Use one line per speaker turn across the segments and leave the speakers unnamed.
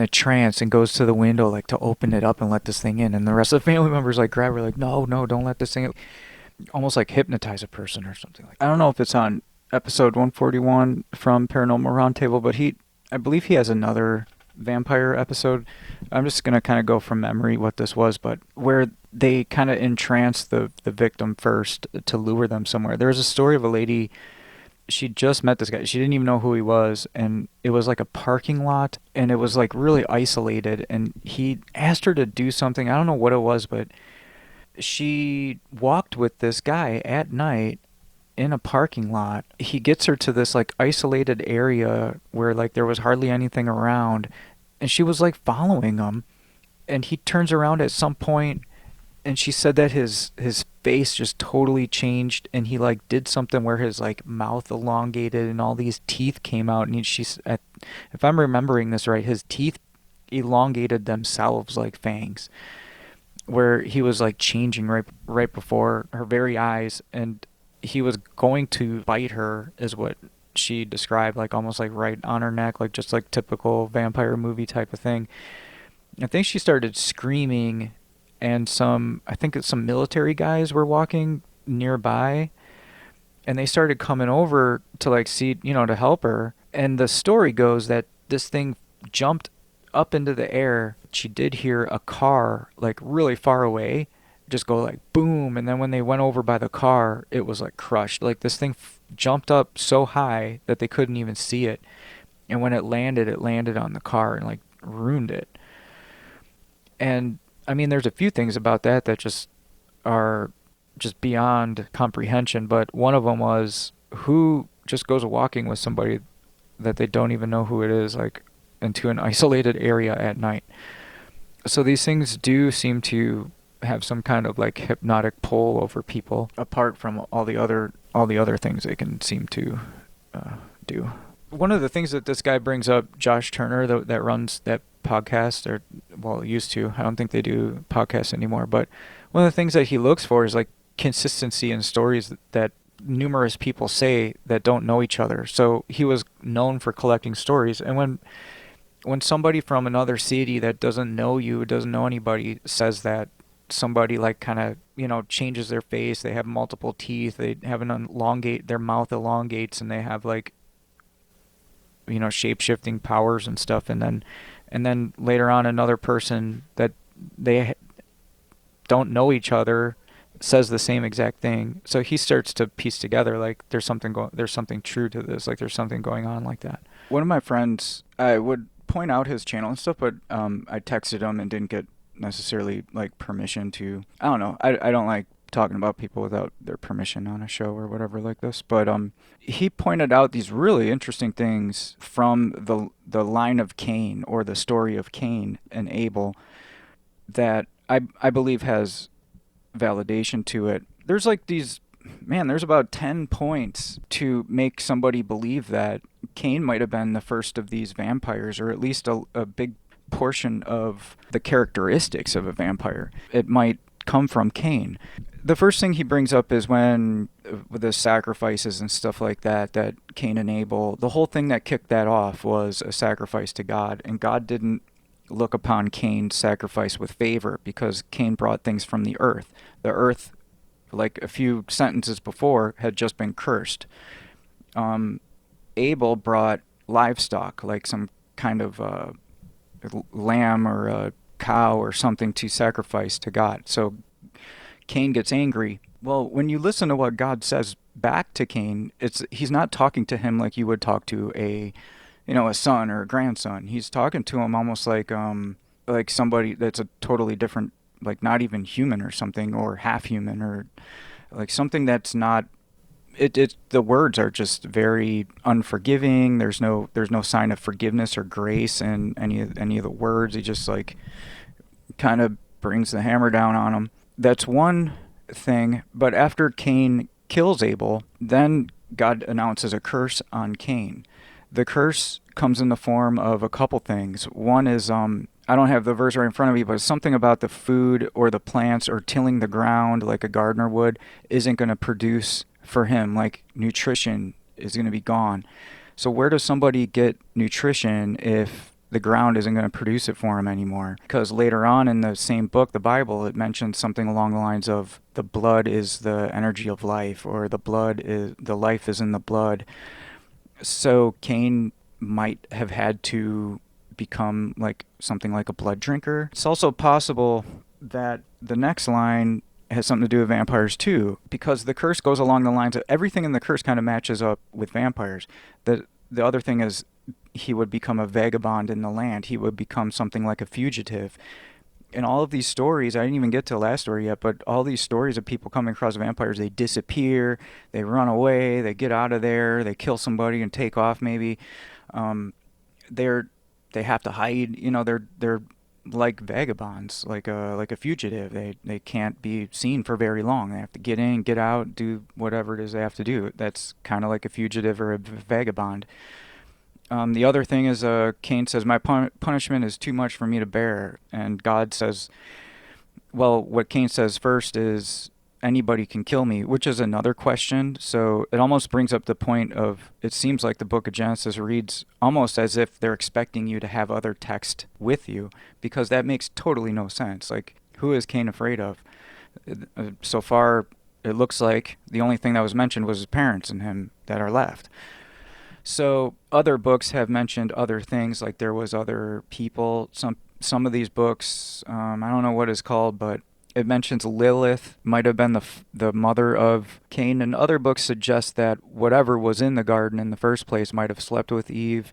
a trance and goes to the window like to open it up and let this thing in, and the rest of the family members like grab her like, no, no, don't let this thing in. Almost like hypnotize a person or something like that. I don't know if it's on episode 141 from Paranormal Roundtable, but I believe he has another vampire episode. I'm just going to kind of go from memory what this was, but where they kind of entrance the victim first to lure them somewhere. There's a story of a lady. She just met this guy. She didn't even know who he was, and it was like a parking lot, and it was like really isolated, and he asked her to do something. I don't know what it was, but she walked with this guy at night in a parking lot. He gets her to this like isolated area where like there was hardly anything around, and she was like following him, and he turns around at some point, and she said that his face just totally changed, and he like did something where his like mouth elongated and all these teeth came out, and if I'm remembering this right, his teeth elongated themselves like fangs, where he was like changing right before her very eyes, and he was going to bite her, is what she described, like almost like right on her neck, like just like typical vampire movie type of thing. I think she started screaming, and I think it's some military guys were walking nearby, and they started coming over to like see, to help her. And the story goes that this thing jumped up into the air. She did hear a car like really far away just go like boom, and then when they went over by the car, it was like crushed. Like this thing jumped up so high that they couldn't even see it, and when it landed on the car and like ruined it. And I mean, there's a few things about that just are just beyond comprehension, but one of them was, who just goes walking with somebody that they don't even know who it is, like into an isolated area at night? So these things do seem to have some kind of like hypnotic pull over people, apart from all the other things they can seem to do. One of the things that this guy brings up, Josh Turner, that runs that podcast, or well, used to. I don't think they do podcasts anymore. But one of the things that he looks for is like consistency in stories that numerous people say that don't know each other. So he was known for collecting stories, and when somebody from another city that doesn't know you, doesn't know anybody, says that somebody like kind of changes their face, they have multiple teeth, they have their mouth elongates, and they have like shape-shifting powers and stuff, and then later on another person that they don't know each other says the same exact thing. So he starts to piece together like there's something true to this, like there's something going on like that. One of my friends, I would point out his channel and stuff, but I texted him and didn't get necessarily like permission to. I don't know. I don't like talking about people without their permission on a show or whatever like this. But he pointed out these really interesting things from the line of Cain, or the story of Cain and Abel, that I believe has validation to it. There's like there's about 10 points to make somebody believe that Cain might have been the first of these vampires, or at least a big portion of the characteristics of a vampire. It might come from Cain. The first thing he brings up is when with the sacrifices and stuff like that Cain and Abel, the whole thing that kicked that off was a sacrifice to God, and God didn't look upon Cain's sacrifice with favor because Cain brought things from the earth. The earth, like a few sentences before, had just been cursed. Abel brought livestock, like some kind of lamb or a cow or something to sacrifice to God. So Cain gets angry. Well, when you listen to what God says back to Cain, he's not talking to him like you would talk to a son or a grandson. He's talking to him almost like somebody that's a totally different, like not even human or something, or half human, or like something that's not. The words are just very unforgiving. There's no sign of forgiveness or grace in any of the words. He just like kind of brings the hammer down on him. That's one thing. But after Cain kills Abel, then God announces a curse on Cain. The curse comes in the form of a couple things. One is I don't have the verse right in front of me, but it's something about the food or the plants or tilling the ground like a gardener would isn't going to produce for him. Like nutrition is going to be gone. So where does somebody get nutrition if the ground isn't going to produce it for him anymore. Because later on in the same book, the Bible, it mentions something along the lines of the blood is the energy of life, or the life is in the blood. So Cain might have had to become like something like a blood drinker. It's also possible that the next line has something to do with vampires too, because the curse goes along the lines of everything in the curse kind of matches up with vampires. The other thing is he would become a vagabond in the land. He would become something like a fugitive. In all of these stories, I didn't even get to the last story yet, but all these stories of people coming across vampires, they disappear, they run away, they get out of there, they kill somebody and take off maybe. They're they have to hide. They're like vagabonds, like a fugitive. They can't be seen for very long. They have to get in, get out, do whatever it is they have to do. That's kind of like a fugitive or a vagabond. The other thing is, Cain says, my punishment is too much for me to bear. And God says, well, what Cain says first is, anybody can kill me, which is another question. So it almost brings up the point of, it seems like the book of Genesis reads almost as if they're expecting you to have other text with you, because that makes totally no sense. Like, who is Cain afraid of? So far, it looks like the only thing that was mentioned was his parents and him that are left. So other books have mentioned other things, like there was other people. Some of these books, I don't know what it's called, but it mentions Lilith might have been the mother of Cain, and other books suggest that whatever was in the garden in the first place might have slept with Eve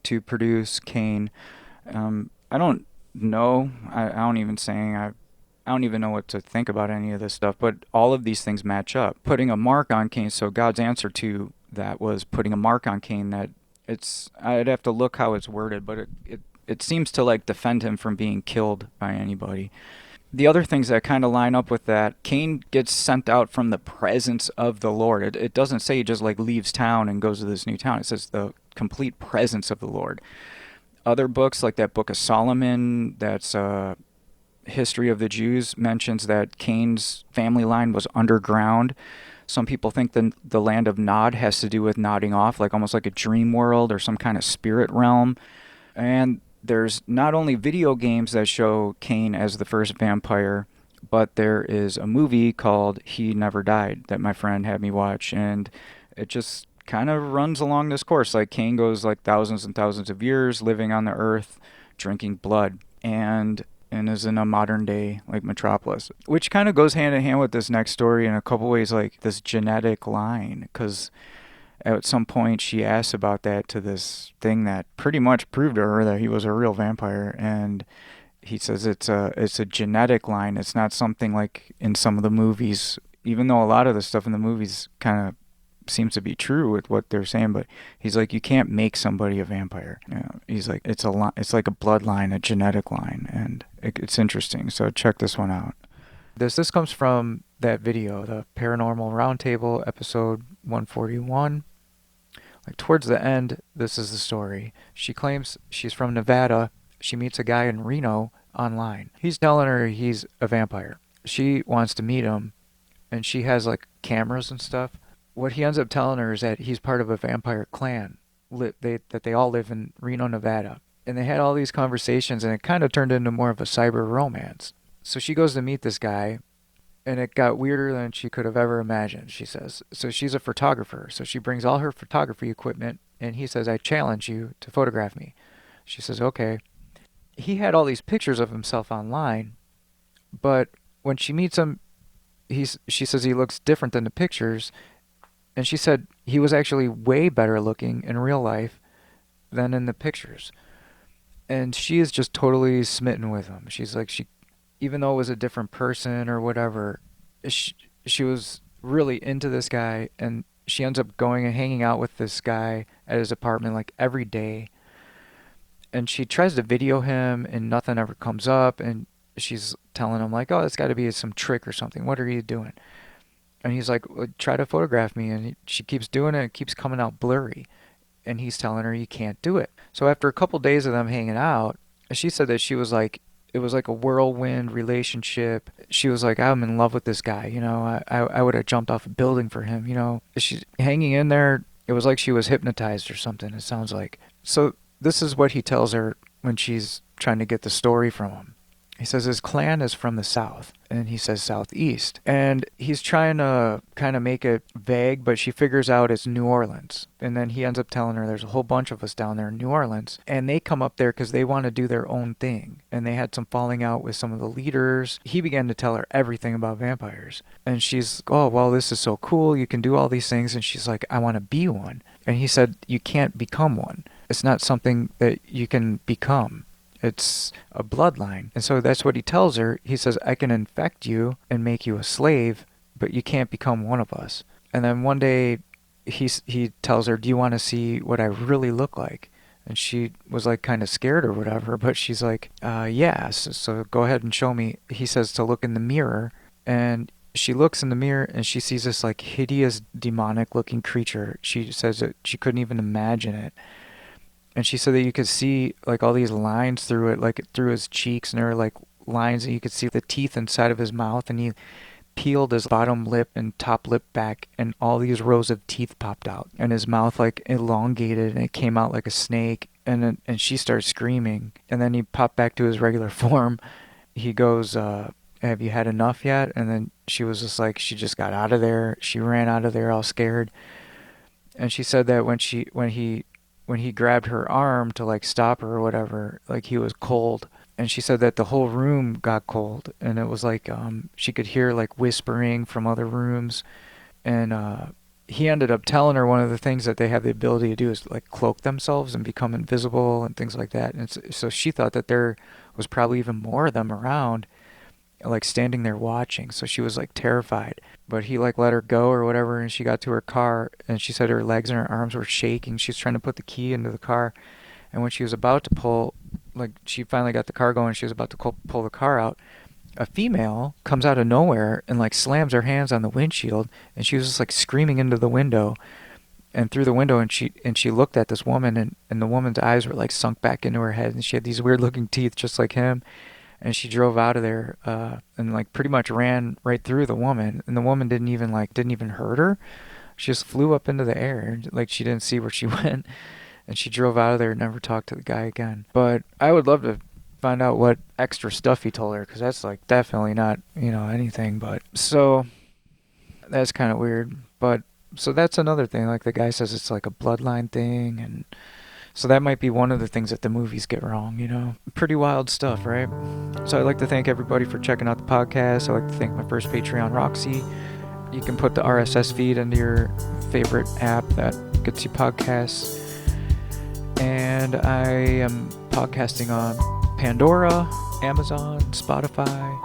to produce Cain. I don't know. I don't even know what to think about any of this stuff, but all of these things match up. Putting a mark on Cain, so God's answer to that was putting a mark on Cain. That I'd have to look how it's worded, but it seems to like defend him from being killed by anybody. The other things that kind of line up with that, Cain gets sent out from the presence of the Lord. It doesn't say he just like leaves town and goes to this new town. It says the complete presence of the Lord. Other books, like that book of Solomon, that's History of the Jews, mentions that Cain's family line was underground. Some people think the land of Nod has to do with nodding off, like almost like a dream world or some kind of spirit realm. And there's not only video games that show Cain as the first vampire, but there is a movie called He Never Died that my friend had me watch, and it just kind of runs along this course. Like, Cain goes like thousands and thousands of years living on the earth, drinking blood, and is in a modern day like metropolis, which kind of goes hand in hand with this next story in a couple ways, like this genetic line, because at some point she asked about that to this thing that pretty much proved to her that he was a real vampire, and he says it's a genetic line. It's not something like in some of the movies, even though a lot of the stuff in the movies kind of seems to be true with what they're saying, but he's like, you can't make somebody a vampire. He's like, it's like a bloodline, a genetic line, and it's interesting. So check this one out. This comes from that video, the Paranormal Roundtable, episode 141. Like, towards the end, this is the story. She claims she's from Nevada. She meets a guy in Reno online. He's telling her he's a vampire. She wants to meet him, and she has like cameras and stuff. What he ends up telling her is that he's part of a vampire clan, that they all live in Reno, Nevada. And they had all these conversations, and it kind of turned into more of a cyber romance. So she goes to meet this guy, and it got weirder than she could have ever imagined, she says. So she's a photographer, so she brings all her photography equipment, and he says, I challenge you to photograph me. She says, okay. He had all these pictures of himself online, but when she meets him, she says he looks different than the pictures, and she said he was actually way better looking in real life than in the pictures. And she is just totally smitten with him. She's like, even though it was a different person or whatever, she was really into this guy, and she ends up going and hanging out with this guy at his apartment like every day. And she tries to video him, and nothing ever comes up, and she's telling him like, oh, it's got to be some trick or something. What are you doing? And he's like, well, try to photograph me. And she keeps doing it. It keeps coming out blurry. And he's telling her you can't do it. So after a couple days of them hanging out, she said that she was like, it was like a whirlwind relationship. She was like, I'm in love with this guy. I would have jumped off a building for him. She's hanging in there. It was like she was hypnotized or something, it sounds like. So this is what he tells her when she's trying to get the story from him. He says his clan is from the south, and he says southeast. And he's trying to kind of make it vague, but she figures out it's New Orleans. And then he ends up telling her there's a whole bunch of us down there in New Orleans. And they come up there because they want to do their own thing. And they had some falling out with some of the leaders. He began to tell her everything about vampires. And she's, oh, well, this is so cool. You can do all these things. And she's like, I want to be one. And he said, you can't become one. It's not something that you can become. It's a bloodline. And so that's what he tells her. He says, I can infect you and make you a slave, but you can't become one of us. And then one day he tells her, do you want to see what I really look like? And she was like kind of scared or whatever, but she's like, yeah, so go ahead and show me. He says to look in the mirror, and she looks in the mirror and she sees this like hideous demonic looking creature. She says that she couldn't even imagine it. And she said that you could see like all these lines through it, like through his cheeks, and there were like lines, and you could see the teeth inside of his mouth, and he peeled his bottom lip and top lip back, and all these rows of teeth popped out, and his mouth like elongated, and it came out like a snake. And she started screaming, and then he popped back to his regular form. He goes, have you had enough yet? And then she was just like, she just got out of there. She ran out of there all scared. And she said that when he grabbed her arm to like stop her or whatever, like he was cold. And she said that the whole room got cold, and it was like she could hear like whispering from other rooms. And he ended up telling her one of the things that they have the ability to do is like cloak themselves and become invisible and things like that. And so she thought that there was probably even more of them around, like standing there watching. So she was like terrified. But he like let her go or whatever, and she got to her car, and she said her legs and her arms were shaking. She was trying to put the key into the car, and when she was about to pull, like she finally got the car going, she was about to pull the car out, a female comes out of nowhere and like slams her hands on the windshield, and she was just like screaming into the window and through the window, and she looked at this woman, and the woman's eyes were like sunk back into her head, and she had these weird looking teeth just like him. And she drove out of there and like pretty much ran right through the woman, and the woman didn't even hurt her. She just flew up into the air, like she didn't see where she went, and she drove out of there and never talked to the guy again. But I would love to find out what extra stuff he told her, because that's like definitely not anything. But so that's kind of weird. But so that's another thing. Like the guy says it's like a bloodline thing, and so that might be one of the things that the movies get wrong, Pretty wild stuff, right? So I'd like to thank everybody for checking out the podcast. I'd like to thank my first Patreon, Roxy. You can put the RSS feed into your favorite app that gets you podcasts. And I am podcasting on Pandora, Amazon, Spotify,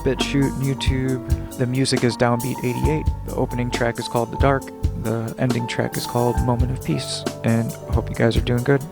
BitChute, and YouTube. The music is Downbeat 88. The opening track is called The Dark. The ending track is called Moment of Peace. And I hope you guys are doing good.